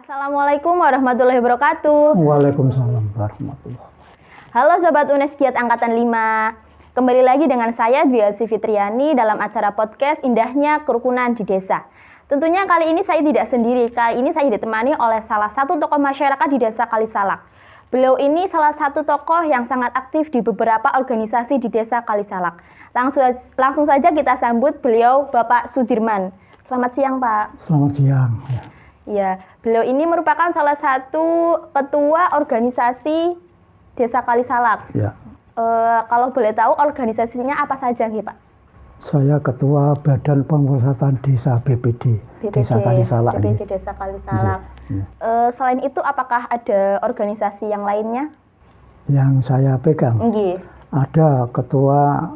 Assalamualaikum warahmatullahi wabarakatuh. Waalaikumsalam warahmatullahi wabarakatuh. Halo Sobat UNES Giat Angkatan 5. Kembali lagi dengan saya Dwi Elsi Fitriani dalam acara podcast Indahnya Kerukunan di Desa. Tentunya kali ini saya tidak sendiri. Kali ini saya ditemani oleh salah satu tokoh masyarakat di Desa Kalisalak. Beliau ini salah satu tokoh yang sangat aktif di beberapa organisasi di Desa Kalisalak. Langsung saja kita sambut beliau, Bapak Sudirman. Selamat siang, Pak. Selamat siang. Ya, beliau ini merupakan salah satu ketua organisasi Desa Kalisalak. Ya. Kalau boleh tahu organisasinya apa saja, Pak? Saya ketua Badan Pengurusan Desa BPD Desa Kalisalak. BPD Desa Kalisalak. Ya. Selain itu, apakah ada organisasi yang lainnya? Yang saya pegang, ada ketua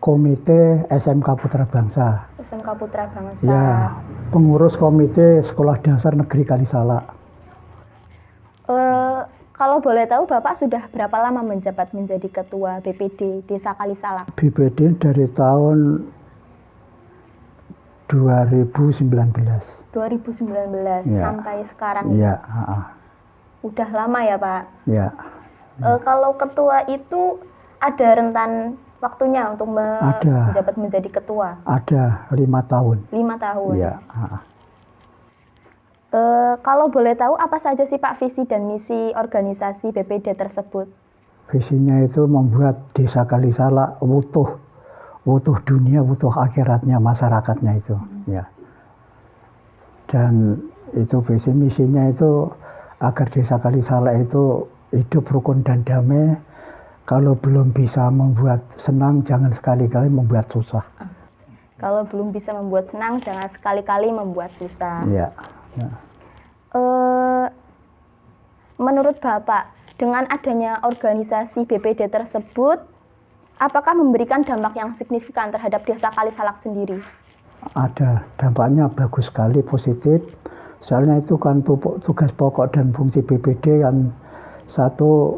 Komite SMK Putra Bangsa. SMK Putra Bangsa. Ya, pengurus Komite Sekolah Dasar Negeri Kalisalak. Kalau boleh tahu, Bapak sudah berapa lama menjabat menjadi ketua BPD Desa Kalisalak? BPD dari tahun 2019. 2019 ya. Sampai sekarang. Iya. Udah lama ya, Pak? Ya. Kalau ketua itu ada rentan waktunya untuk menjabat menjadi ketua? Ada 5 tahun. 5 tahun. Iya. Kalau boleh tahu apa saja sih Pak visi dan misi organisasi BPD tersebut? Visinya itu membuat Desa Kalisalak utuh dunia, utuh akhiratnya masyarakatnya itu. Ya. Dan itu visi misinya itu agar Desa Kalisalak itu hidup rukun dan damai. Kalau belum bisa membuat senang, jangan sekali-kali membuat susah. Kalau belum bisa membuat senang, jangan sekali-kali membuat susah. Ya. Menurut Bapak, dengan adanya organisasi BPD tersebut, apakah memberikan dampak yang signifikan terhadap Desa Kalisalak sendiri? Ada, dampaknya bagus sekali, positif. Soalnya itu kan tugas pokok dan fungsi BPD kan, satu,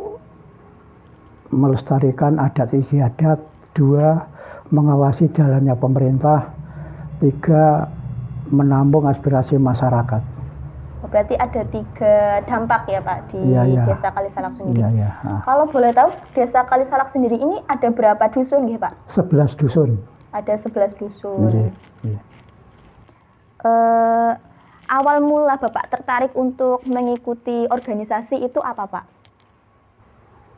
melestarikan adat istiadat, 2, mengawasi jalannya pemerintah, 3, menampung aspirasi masyarakat. Berarti ada 3 dampak ya Pak di Desa Kalisalak sendiri. Kalau boleh tahu, Desa Kalisalak sendiri ini ada berapa dusun ya Pak? 11 dusun. Ada 11 dusun. Awal mula Bapak tertarik untuk mengikuti organisasi itu apa Pak?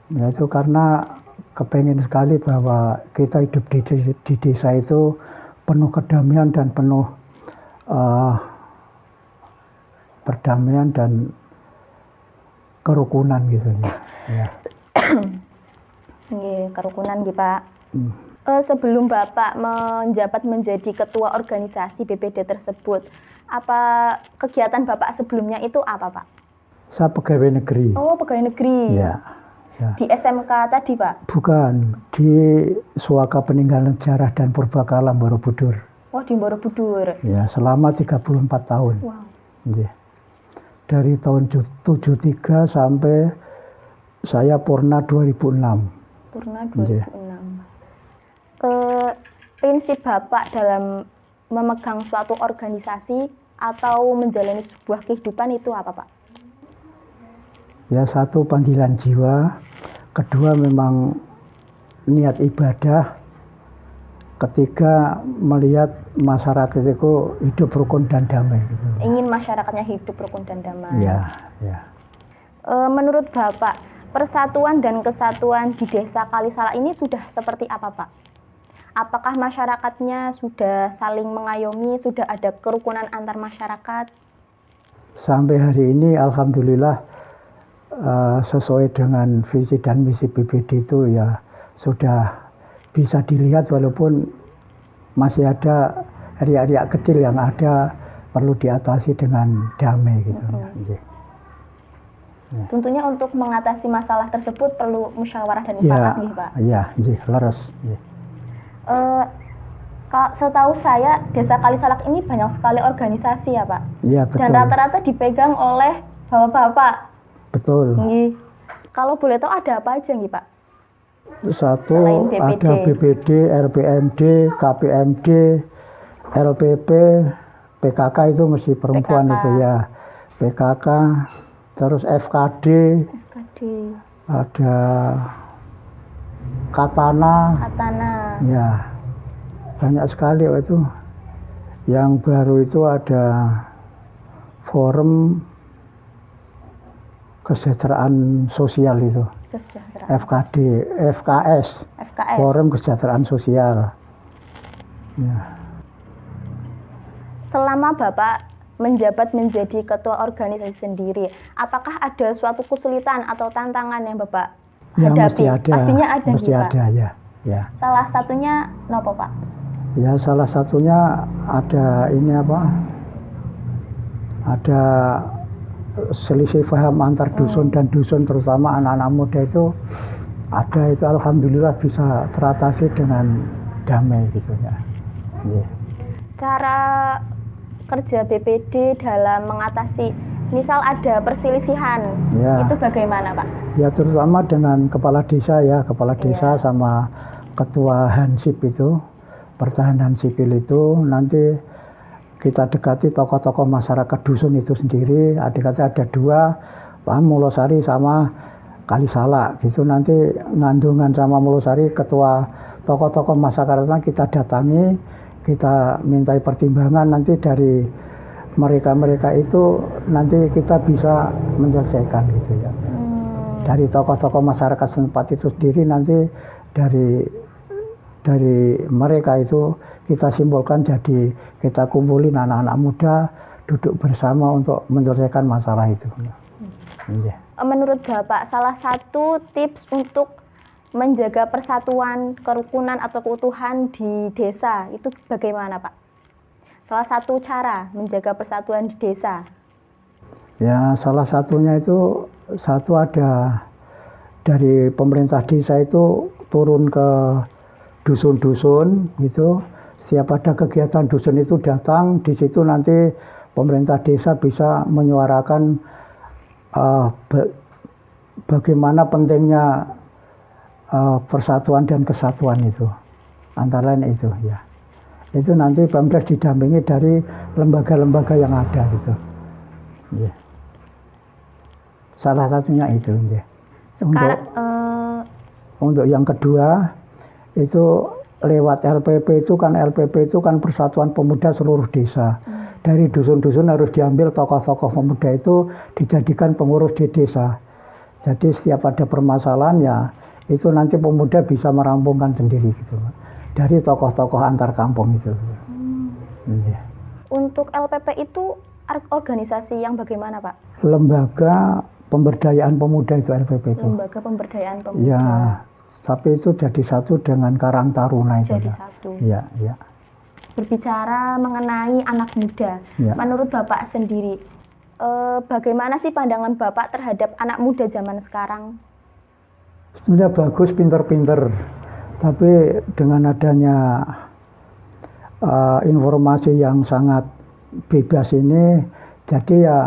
Ya itu karena kepengen sekali bahwa kita hidup di desa itu penuh kedamaian dan penuh perdamaian dan kerukunan gitu ya. Kerukunan gitu Pak. Sebelum Bapak menjabat menjadi ketua organisasi BPD tersebut, apa kegiatan Bapak sebelumnya itu apa Pak? Saya pegawai negeri. Oh, pegawai negeri. Ya. Di SMK tadi Pak? Bukan, di Suaka Peninggalan Sejarah dan Purbakala Borobudur. Oh, di Borobudur. Ya, selama 34 tahun. Wow. Dari tahun 73 sampai saya purna 2006. Purna 2006. Prinsip Bapak dalam memegang suatu organisasi atau menjalani sebuah kehidupan itu apa Pak? Ya, satu, panggilan jiwa. Kedua, memang niat ibadah. Ketiga, melihat masyarakat itu hidup rukun dan damai. Gitu. Ingin masyarakatnya hidup rukun dan damai. Ya. Menurut Bapak, persatuan dan kesatuan di Desa Kalisalak ini sudah seperti apa Pak? Apakah masyarakatnya sudah saling mengayomi, sudah ada kerukunan antar masyarakat? Sampai hari ini alhamdulillah sesuai dengan visi dan misi BPD itu ya sudah bisa dilihat, walaupun masih ada riak-riak kecil yang ada perlu diatasi dengan damai gitu. Tentunya untuk mengatasi masalah tersebut perlu musyawarah dan mufakat nih Pak. Iya, leres. Setahu saya Desa Kalisalak ini banyak sekali organisasi ya Pak. Iya, betul. Dan rata-rata dipegang oleh bapak-bapak. Betul. Kalau boleh tahu ada apa aja nih Pak? Satu, ada BPD, LPMD, KPMD, LPP, PKK itu mesti perempuan PKK. itu ya. PKK, terus FKD, ada Katana, ya banyak sekali itu. Yang baru itu ada Forum Kesejahteraan Sosial itu, FKD, FKS, Forum Kesejahteraan Sosial. Ya. Selama Bapak menjabat menjadi ketua organisasi sendiri, apakah ada suatu kesulitan atau tantangan yang Bapak Ya, hadapi? mesti ada. Pastinya ada, mesti Pak. ada ya. Ya. Salah satunya nopo Pak? Ya salah satunya ada ini apa? Ada selisih paham antar dusun dan dusun, terutama anak-anak muda itu ada, itu alhamdulillah bisa teratasi dengan damai gitu ya. Yeah. Cara kerja BPD dalam mengatasi misal ada perselisihan, itu bagaimana Pak? Ya terutama dengan kepala desa ya, kepala desa sama ketua Hansip itu, pertahanan sipil itu, nanti kita dekati tokoh-tokoh masyarakat dusun itu sendiri. Adik-adik ada dua, Pak Mulosari sama Kalisala gitu. Nanti Ngandungan sama Mulosari, ketua tokoh-tokoh masyarakatnya kita datangi, kita mintai pertimbangan, nanti dari mereka-mereka itu nanti kita bisa menyelesaikan gitu ya. Dari tokoh-tokoh masyarakat setempat itu sendiri, nanti dari mereka itu kita simpulkan, jadi kita kumpulin anak-anak muda duduk bersama untuk menyelesaikan masalah itu. Menurut Bapak, salah satu tips untuk menjaga persatuan, kerukunan atau keutuhan di desa itu bagaimana Pak? Salah satu cara menjaga persatuan di desa. Ya salah satunya itu satu ada dari pemerintah desa itu turun ke dusun-dusun gitu. Setiap ada kegiatan dusun itu datang, di situ nanti pemerintah desa bisa menyuarakan bagaimana pentingnya persatuan dan kesatuan itu, antara lain itu ya. Itu nanti Pemda didampingi dari lembaga-lembaga yang ada gitu. Ya. Salah satunya itu ya. Untuk yang kedua itu lewat LPP itu kan, LPP itu kan Persatuan Pemuda Seluruh Desa. Dari dusun-dusun harus diambil tokoh-tokoh pemuda itu dijadikan pengurus di desa. Jadi setiap ada permasalahan ya itu nanti pemuda bisa merampungkan sendiri gitu. Dari tokoh-tokoh antar kampung itu. Ya. Untuk LPP itu organisasi yang bagaimana Pak? Lembaga Pemberdayaan Pemuda itu LPP itu. Lembaga Pemberdayaan Pemuda. Ya, tapi itu jadi satu dengan Karang Taruna itu. Jadi satu. Ya, ya. Berbicara mengenai anak muda, menurut Bapak sendiri, bagaimana sih pandangan Bapak terhadap anak muda zaman sekarang? Sebenarnya bagus, pinter-pinter. Tapi dengan adanya informasi yang sangat bebas ini, jadi ya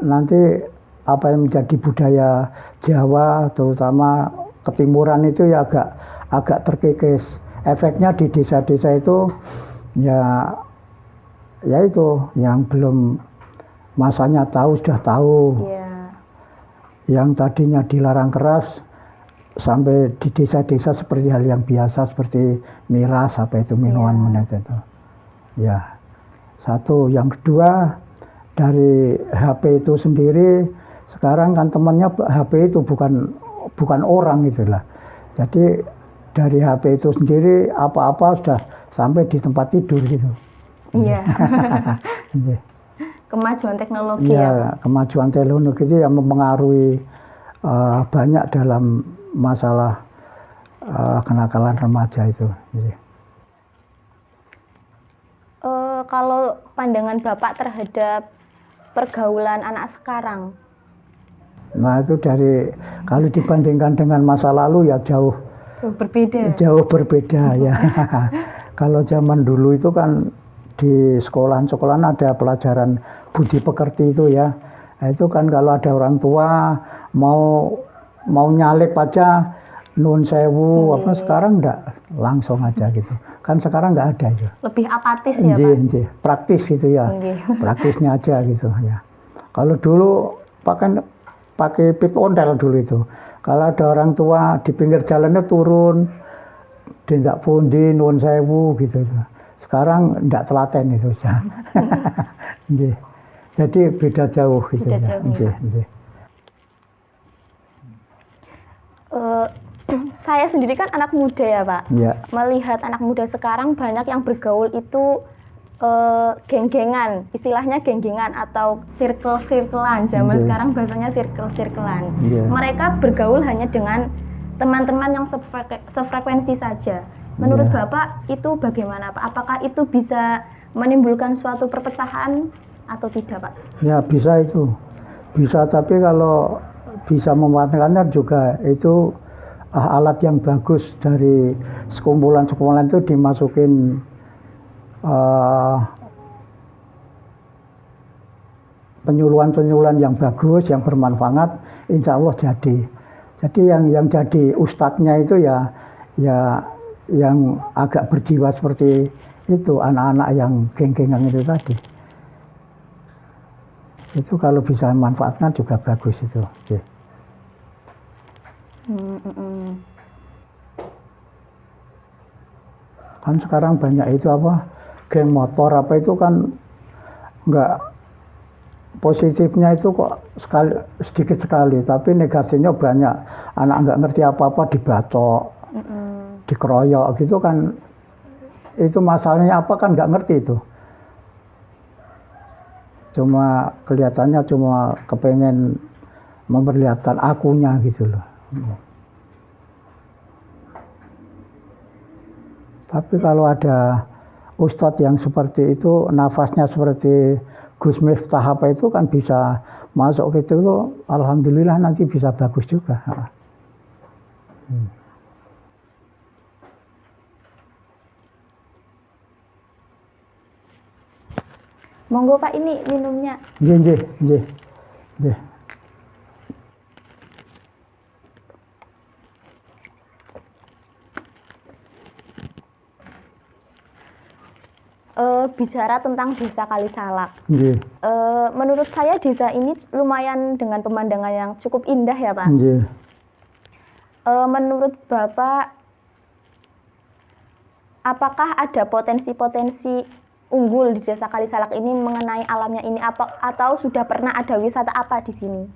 nanti apa yang menjadi budaya Jawa, terutama ketimuran itu ya agak terkikis. Efeknya di desa-desa itu ya itu yang belum masanya tahu sudah tahu. Yang tadinya dilarang keras sampai di desa-desa seperti hal yang biasa, seperti miras apa itu, minuman itu. Ya. Satu, yang kedua dari HP itu sendiri, sekarang kan temannya HP itu bukan orang itulah. Jadi dari HP itu sendiri apa-apa sudah sampai di tempat tidur gitu. Iya. Kemajuan teknologi ya. Kemajuan teknologi itu yang mempengaruhi banyak dalam masalah kenakalan remaja itu. Kalau pandangan Bapak terhadap pergaulan anak sekarang? Nah itu kalau dibandingkan dengan masa lalu ya jauh berbeda. Jauh berbeda ya. Kalau zaman dulu itu kan di sekolahan ada pelajaran budi pekerti itu ya. Nah, itu kan kalau ada orang tua mau nyalip aja nuwun sewu apa sekarang enggak langsung aja gitu. Kan sekarang enggak ada itu. Lebih apatis ya, Nggih, Pak? nggih. Praktis gitu ya. Nggih. Praktisnya aja gitu ya. Kalau dulu pakai pit ondel dulu itu. Kalau ada orang tua di pinggir jalannya turun, dindak pundi nuwun sewu gitu. Sekarang enggak telaten itu ya. Nggih. Jadi beda jauh gitu Beda ya. jauh, Nggih, nggih. Saya sendiri kan anak muda ya, Pak. Ya. Melihat anak muda sekarang banyak yang bergaul itu geng-gengan, istilahnya geng-gengan atau circle-circlean. Zaman Nggih. sekarang bahasanya circle-circlean. Nggih. Mereka bergaul hanya dengan teman-teman yang sefrekuensi saja. Menurut Iya. Bapak itu bagaimana, Pak? Apakah itu bisa menimbulkan suatu perpecahan atau tidak, Pak? Ya bisa itu. Bisa, tapi kalau bisa memanfaatkan juga itu alat yang bagus dari sekumpulan-sekumpulan itu dimasukin penyuluhan-penyuluhan yang bagus, yang bermanfaat, insya Allah jadi. Jadi yang jadi ustadznya itu ya yang agak berjiwa seperti itu, anak-anak yang geng-gengan itu tadi. Itu kalau bisa manfaatkan juga bagus itu. Oke. Kan sekarang banyak itu apa, geng motor apa itu kan nggak, positifnya itu kok sedikit sekali, tapi negatifnya banyak. Anak nggak ngerti apa-apa dibacok, dikeroyok gitu kan. Itu masalahnya apa kan nggak ngerti itu. Cuma kelihatannya cuma kepengen memperlihatkan akunya gitu loh. Tapi kalau ada ustadz yang seperti itu, nafasnya seperti Gus Miftah apa itu kan bisa masuk gitu itu, alhamdulillah nanti bisa bagus juga. Monggo Pak, ini minumnya. Nggih, nggih, nggih. Nggih. Bicara tentang desa Kalisalak. Nggih. Menurut saya desa ini lumayan dengan pemandangan yang cukup indah ya Pak. Nggih. Menurut Bapak, apakah ada potensi-potensi unggul di desa Kalisalak ini mengenai alamnya ini, atau sudah pernah ada wisata apa di sini?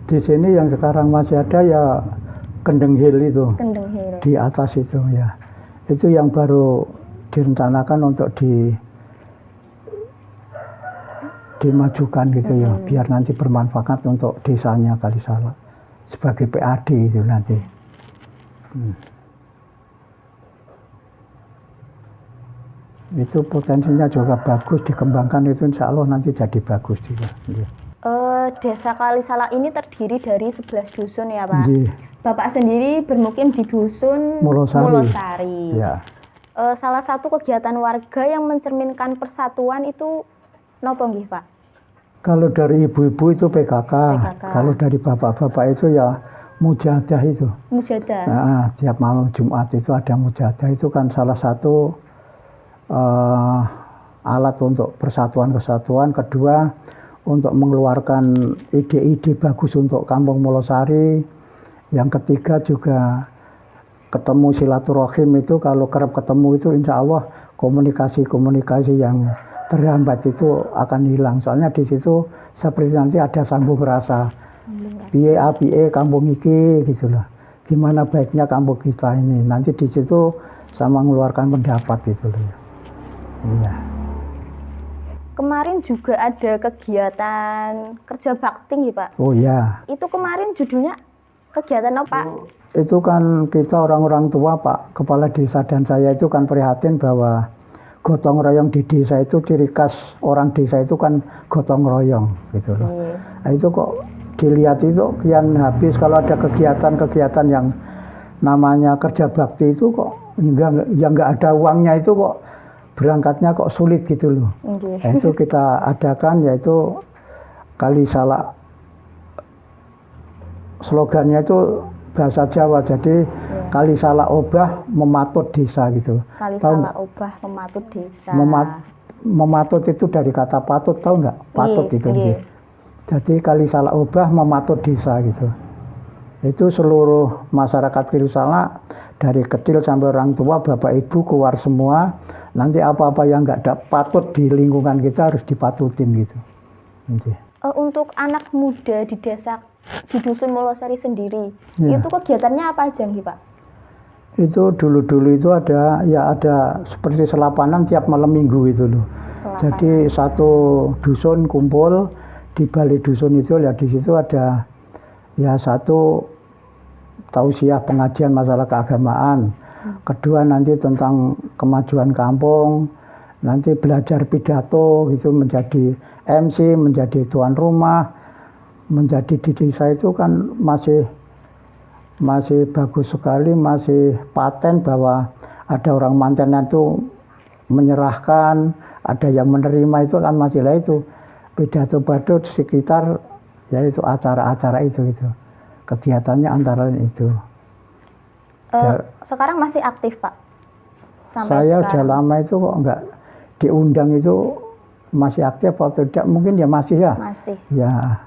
Di sini yang sekarang masih ada ya Kendeng Hill itu. Kendeng Hill. Di atas itu ya. Itu yang baru direncanakan untuk dimajukan gitu ya, biar nanti bermanfaat untuk desanya Kalisalak sebagai PAD itu nanti. Itu potensinya juga bagus, dikembangkan itu insya Allah nanti jadi bagus juga. Desa Kalisalak ini terdiri dari 11 dusun ya Pak. Nggih. Bapak sendiri bermukim di dusun Mulosari. Mulosari. Ya. Salah satu kegiatan warga yang mencerminkan persatuan itu nopo nggih Pak? Kalau dari ibu-ibu itu PKK. PKK. Kalau dari bapak-bapak itu ya mujadah itu. Mujadah. Nah, tiap malam Jumat itu ada mujadah, itu kan salah satu alat untuk persatuan-kesatuan. Kedua, untuk mengeluarkan ide-ide bagus untuk Kampung Mulosari. Yang ketiga juga ketemu silaturahim itu, kalau kerap ketemu itu insya Allah komunikasi-komunikasi yang terhambat itu akan hilang. Soalnya di situ seperti nanti ada sambung rasa. Piye kampung iki gitu loh. Gimana baiknya kampung kita ini. Nanti di situ sama mengeluarkan pendapat itu loh. Iya. Kemarin juga ada kegiatan kerja bakti nih Pak. Oh ya. Itu kemarin judulnya kegiatan apa Pak? Itu kan kita orang-orang tua Pak, kepala desa dan saya itu kan prihatin bahwa gotong royong di desa itu ciri khas orang desa itu kan gotong royong gitu loh. Nah, itu kok dilihat itu kian habis kalau ada kegiatan-kegiatan yang namanya kerja bakti itu kok nggak ada uangnya itu kok berangkatnya kok sulit gitu loh. Nah, itu kita adakan yaitu Kalisalak, slogannya itu bahasa Jawa. Jadi Kali Salak Obah mematut desa gitu. Kali Tahu Salak Obah mematut desa. Mematut itu dari kata patut, tahu nggak? Patut itu. Jadi Kali Salak Obah mematut desa gitu. Itu seluruh masyarakat Kali Salak dari kecil sampai orang tua, bapak ibu keluar semua. Nanti apa-apa yang nggak patut di lingkungan kita harus dipatutin gitu. Untuk anak muda di desa, di Dusun Mulosari sendiri, itu kegiatannya apa aja nih Pak? Itu dulu-dulu itu ada seperti selapanan tiap malam minggu itu loh. Jadi satu dusun kumpul di balik dusun itu, ya di situ ada ya satu tausiah pengajian masalah keagamaan. Kedua nanti tentang kemajuan kampung, nanti belajar pidato gitu, menjadi MC, menjadi tuan rumah, menjadi di desa itu kan masih bagus sekali, masih paten bahwa ada orang mantenan itu menyerahkan, ada yang menerima, itu kan masih lah itu pidato badut sekitar ya itu acara-acara itu kegiatannya antara lain itu. Sekarang masih aktif Pak? Saya udah lama itu kok nggak diundang, itu masih aktif atau tidak, mungkin ya masih ya. Masih. Ya.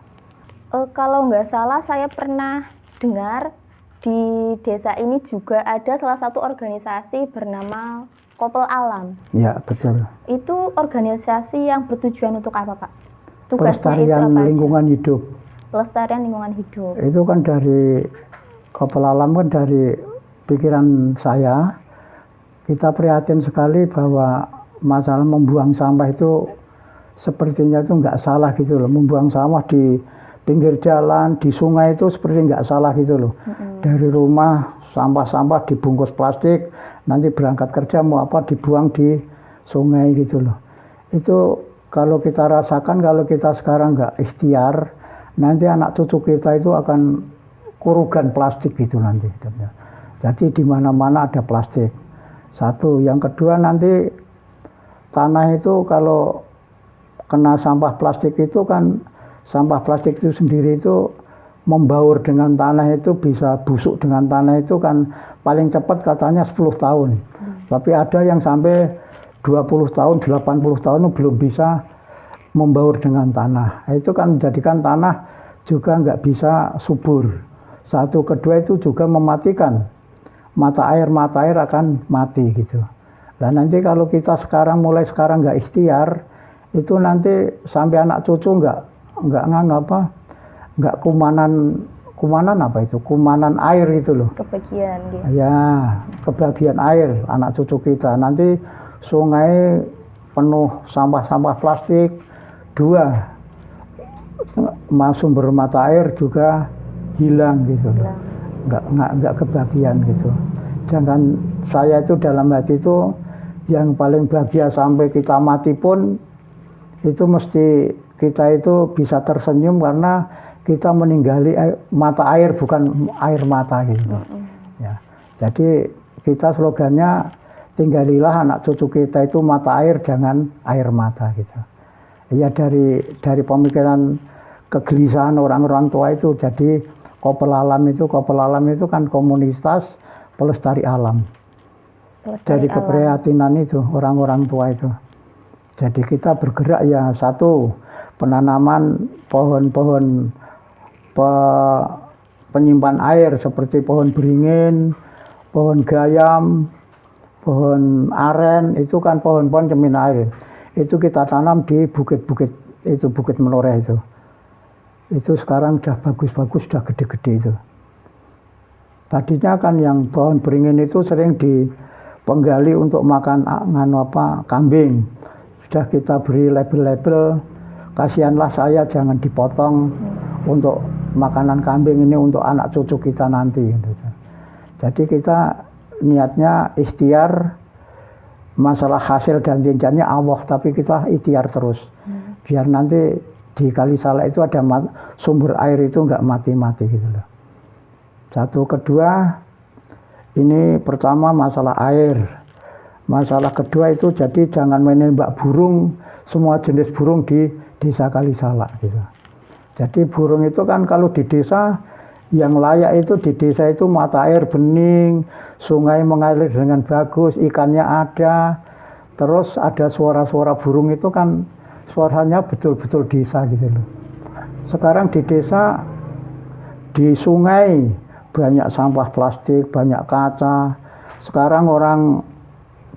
Kalau nggak salah saya pernah dengar di desa ini juga ada salah satu organisasi bernama Kopel Alam. Ya, betul. Itu organisasi yang bertujuan untuk apa Pak? Pelestarian lingkungan hidup. Pelestarian lingkungan hidup. Itu kan dari Kopel Alam, kan dari pikiran saya, kita prihatin sekali bahwa masalah membuang sampah itu sepertinya itu nggak salah gitu loh. Membuang sampah di pinggir jalan, di sungai itu seperti nggak salah gitu loh. Dari rumah sampah-sampah dibungkus plastik, nanti berangkat kerja mau apa dibuang di sungai gitu loh. Itu kalau kita rasakan, kalau kita sekarang nggak ikhtiar, nanti anak cucu kita itu akan kurugan plastik gitu nanti. Jadi di mana-mana ada plastik. Satu, yang kedua nanti tanah itu kalau kena sampah plastik itu kan, sampah plastik itu sendiri itu membaur dengan tanah, itu bisa busuk dengan tanah itu kan paling cepat katanya 10 tahun. Tapi ada yang sampai 20 tahun, 80 tahun belum bisa membaur dengan tanah. Itu kan menjadikan tanah juga nggak bisa subur. Satu, kedua itu juga mematikan. Mata air akan mati gitu. Dan nanti kalau kita mulai sekarang nggak ikhtiar, itu nanti sampai anak cucu nggak kumanan apa itu, kumanan air itu loh. Kebagian gitu. Ya, kebagian air anak cucu kita. Nanti sungai penuh sampah-sampah plastik. Dua, sumber mata air juga hilang gitu. Nggak kebagian gitu. Jangan saya itu dalam hati itu yang paling bahagia sampai kita mati pun itu mesti kita itu bisa tersenyum karena kita meninggali mata air, bukan air mata gitu. Ya. Jadi kita slogannya tinggalilah anak cucu kita itu mata air, jangan air mata gitu. Ya dari pemikiran kegelisahan orang-orang tua itu. Jadi Kopel Alam itu kan komunitas pelestari alam. Dari keprihatinan itu orang-orang tua itu. Jadi kita bergerak ya, satu, penanaman pohon-pohon penyimpan air seperti pohon beringin, pohon gayam, pohon aren, itu kan pohon-pohon cermin air. Itu kita tanam di bukit-bukit itu, Bukit Meloreh itu. Itu sekarang sudah bagus-bagus, sudah gede-gede itu. Tadinya kan yang pohon beringin itu sering dipenggali untuk makan kambing. Sudah kita beri label-label, kasihanlah saya jangan dipotong untuk makanan kambing ini untuk anak cucu kita nanti. Jadi kita niatnya ikhtiar, masalah hasil dan tinjanya Allah, tapi kita ikhtiar terus. Biar nanti di Kali Salak itu ada sumber air itu nggak mati-mati gitu loh. Satu, kedua, ini pertama masalah air. Masalah kedua itu jadi jangan menembak burung, semua jenis burung di desa Kali Salak gitu. Jadi burung itu kan kalau di desa yang layak itu di desa itu mata air bening, sungai mengalir dengan bagus, ikannya ada, terus ada suara-suara burung itu kan suaranya betul-betul desa gitu loh. Sekarang di desa, di sungai banyak sampah plastik, banyak kaca. Sekarang orang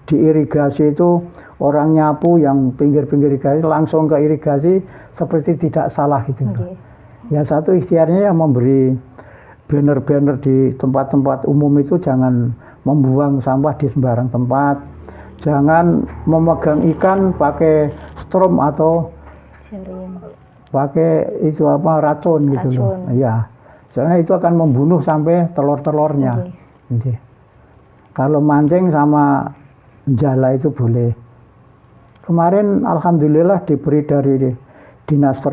diirigasi itu orang nyapu yang pinggir-pinggir irigasi langsung ke irigasi seperti tidak salah gitu loh. Ya satu ikhtiarnya yang memberi banner-banner di tempat-tempat umum itu jangan membuang sampah di sembarang tempat, jangan memegang ikan pakai strom atau pakai itu apa racun gitu loh. Iya, soalnya itu akan membunuh sampai telur-telurnya. Kalau mancing sama jala itu boleh. Kemarin alhamdulillah diberi dari Dinas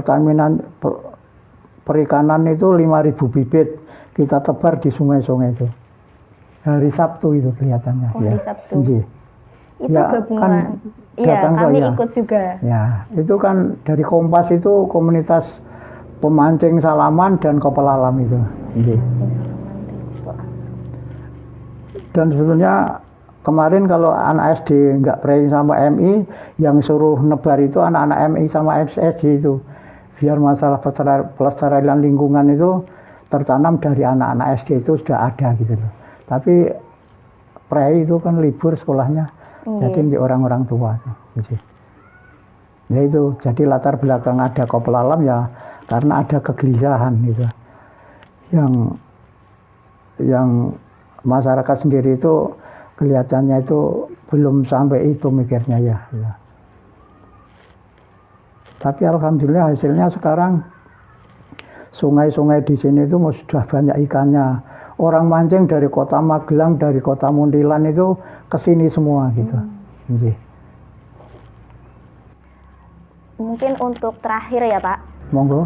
Perikanan itu 5.000 bibit kita tebar di sungai-sungai itu. Hari Sabtu itu kelihatannya. Oh, ya. Hari Sabtu. Itu ya, gabungan. Kan iya, kami ya. ikut juga. Ya, itu kan dari Kompas itu komunitas pemancing Salaman dan Kopel Alam itu. Dan sebetulnya kemarin kalau anak SD nggak berani sama MI, yang suruh nebar itu anak-anak MI sama SD itu. Biar masalah pelestarian lingkungan itu tertanam dari anak-anak SD itu sudah ada gitu loh. Tapi prei itu kan libur sekolahnya, jadi di orang-orang tua. Ya itu, jadi latar belakang ada Kopel Alam ya karena ada kegelisahan gitu. Yang masyarakat sendiri itu kelihatannya itu belum sampai itu mikirnya ya. Tapi alhamdulillah hasilnya sekarang sungai-sungai di sini itu sudah banyak ikannya. Orang mancing dari kota Magelang, dari kota Muntilan itu ke sini semua gitu. Mungkin untuk terakhir ya Pak. Monggo.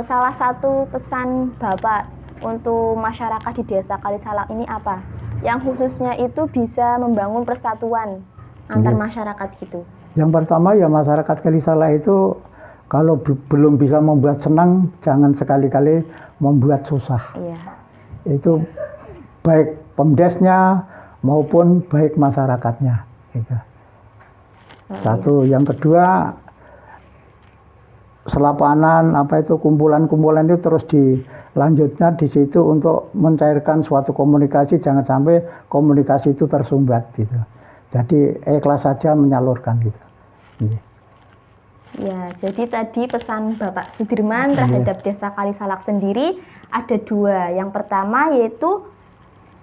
Salah satu pesan Bapak untuk masyarakat di Desa Kalisalak ini apa? Yang khususnya itu bisa membangun persatuan antar masyarakat gitu. Yang pertama ya masyarakat Kalisalak itu kalau belum bisa membuat senang, jangan sekali-kali membuat susah. Iya. Itu baik pemdesnya maupun baik masyarakatnya. Gitu. Satu, yang kedua selapanan apa itu kumpulan-kumpulan itu terus dilanjutnya di situ untuk mencairkan suatu komunikasi, jangan sampai komunikasi itu tersumbat gitu. Jadi ikhlas saja menyalurkan gitu. Ya, jadi tadi pesan Bapak Sudirman terhadap Desa Kalisalak sendiri ada dua. Yang pertama yaitu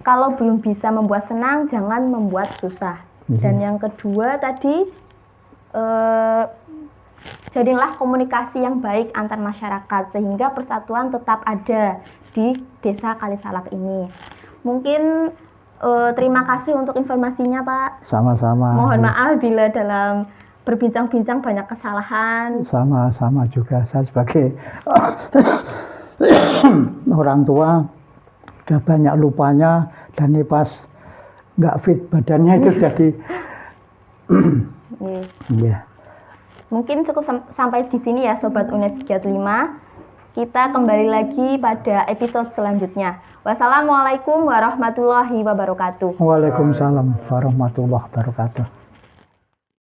kalau belum bisa membuat senang, jangan membuat susah. Dan yang kedua tadi jadilah komunikasi yang baik antar masyarakat sehingga persatuan tetap ada di Desa Kalisalak ini. Mungkin terima kasih untuk informasinya Pak. Sama-sama. Mohon maaf bila dalam berbincang-bincang banyak kesalahan. Sama-sama juga, saya sebagai orang tua udah banyak lupanya dan ini pas nggak fit badannya itu jadi yeah. Mungkin cukup sampai di sini ya Sobat UNES 35. Kita kembali lagi pada episode selanjutnya. Wassalamualaikum warahmatullahi wabarakatuh. Waalaikumsalam warahmatullahi wabarakatuh.